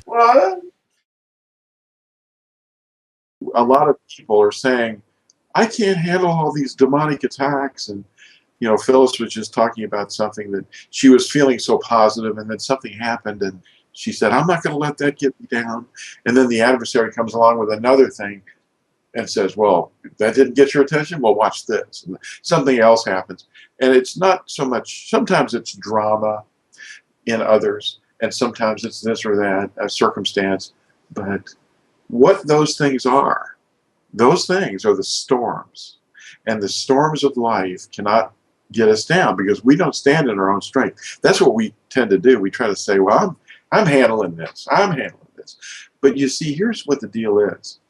Well, a lot of people are saying, I can't handle all these demonic attacks. And, Phyllis was just talking about something that she was feeling so positive, and then something happened, and she said, I'm not going to let that get me down. And then the adversary comes along with another thing and says, well, that didn't get your attention? Well, watch this. And something else happens. And it's not so much, sometimes it's drama in others, and sometimes it's this or that, a circumstance. But what those things are the storms. And the storms of life cannot get us down because we don't stand in our own strength. That's what we tend to do. We try to say, well, I'm handling this. I'm handling this. But you see, here's what the deal is.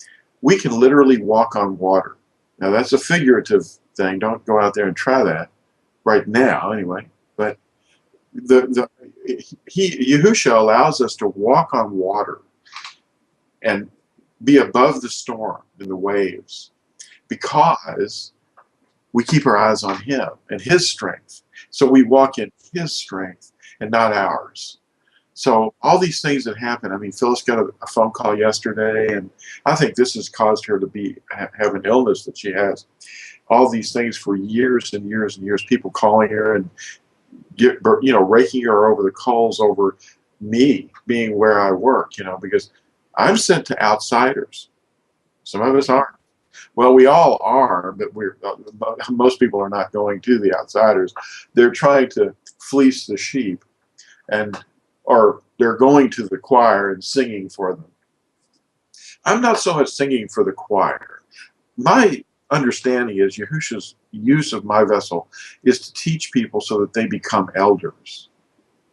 We can literally walk on water. Now, that's a figurative thing. Don't go out there and try that right now, anyway. But Yahusha allows us to walk on water and be above the storm and the waves because we keep our eyes on him and his strength. So we walk in his strength and not ours. So all these things that happen, I mean, Phyllis got a phone call yesterday, and I think this has caused her to have an illness that she has. All these things for years and years and years, people calling her and raking her over the coals over me being where I work, because I'm sent to outsiders. Some of us aren't. Well, we all are, but most people are not going to the outsiders. They're trying to fleece the sheep, or they're going to the choir and singing for them. I'm not so much singing for the choir. My understanding is Yahusha's use of my vessel is to teach people so that they become elders,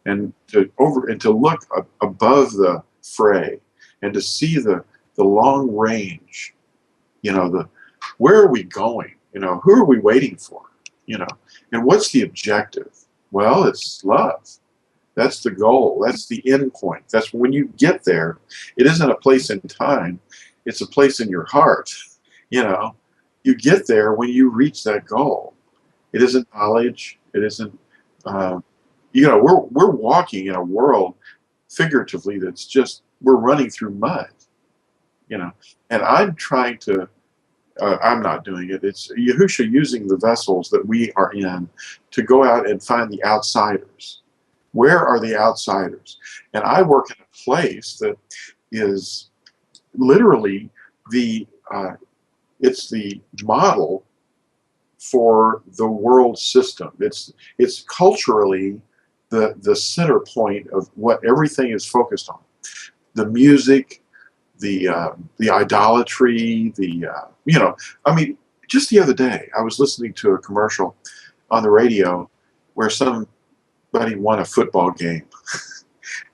and to look above the fray and to see the long range. Where are we going? Who are we waiting for? And what's the objective? Well, it's love. That's the goal. That's the end point. That's when you get there. It isn't a place in time. It's a place in your heart. You get there when you reach that goal. It isn't knowledge. It isn't. We're walking in a world, figuratively, that's just we're running through mud. And I'm trying to. I'm not doing it. It's Yahusha using the vessels that we are in to go out and find the outsiders. Where are the outsiders? And I work in a place that is literally it's the model for the world system. It's culturally the center point of what everything is focused on. The music, the idolatry, I mean, just the other day I was listening to a commercial on the radio where somebody won a football game.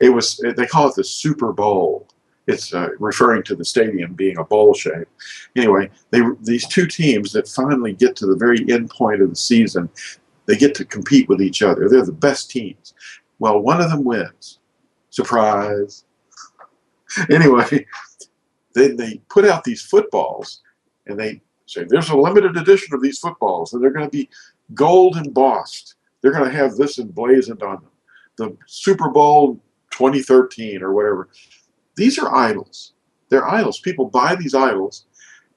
They call it the Super Bowl. It's referring to the stadium being a bowl shape. Anyway, these two teams that finally get to the very end point of the season, they get to compete with each other. They're the best teams. Well, one of them wins. Surprise. Anyway, they put out these footballs, and they say, there's a limited edition of these footballs, and they're going to be gold embossed. They're going to have this emblazoned on them. The Super Bowl 2013 or whatever. These are idols. They're idols. People buy these idols,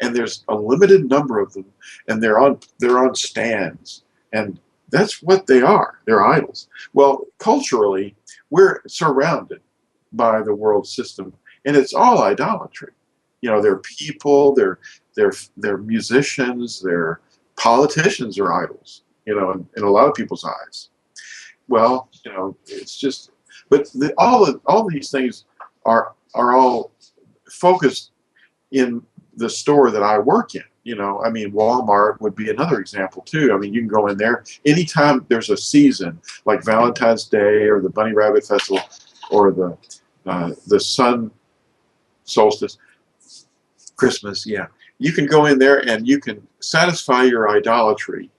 and there's a limited number of them, and they're on stands, and that's what they are. They're idols. Well, culturally, we're surrounded by the world system, and it's all idolatry. They're people, they're musicians, they're politicians are idols. In a lot of people's eyes. Well, it's just, but all these things are all focused in the store that I work in. I mean, Walmart would be another example too. I mean, you can go in there anytime there's a season like Valentine's Day or the Bunny Rabbit Festival or the sun solstice, Christmas. Yeah, you can go in there and you can satisfy your idolatry,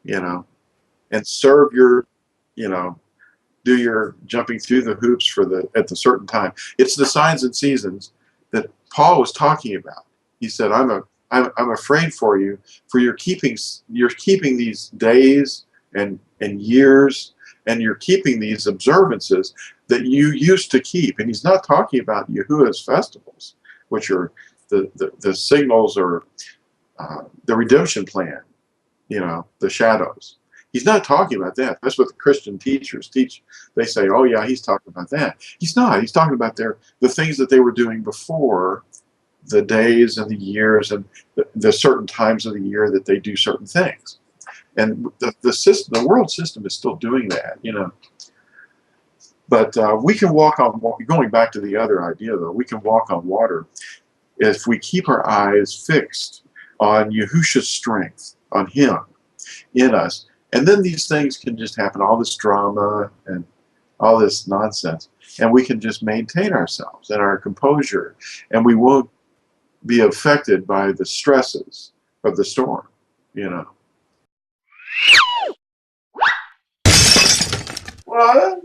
and serve your, do your jumping through the hoops at the certain time. It's the signs and seasons that Paul was talking about. He said, I'm afraid for you, for you're keeping these days and years, and you're keeping these observances, that you used to keep. And he's not talking about Yahuwah's festivals, which are the signals or the redemption plan, the shadows. He's not talking about that. That's what the Christian teachers teach. They say, oh yeah, he's talking about that. He's not. He's talking about the things that they were doing before the days and the years and the certain times of the year that they do certain things. And the system, the world system is still doing that, But we can walk on, going back to the other idea though, we can walk on water if we keep our eyes fixed on Yahusha's strength, on him, in us. And then these things can just happen, all this drama and all this nonsense. And we can just maintain ourselves and our composure. And we won't be affected by the stresses of the storm, What?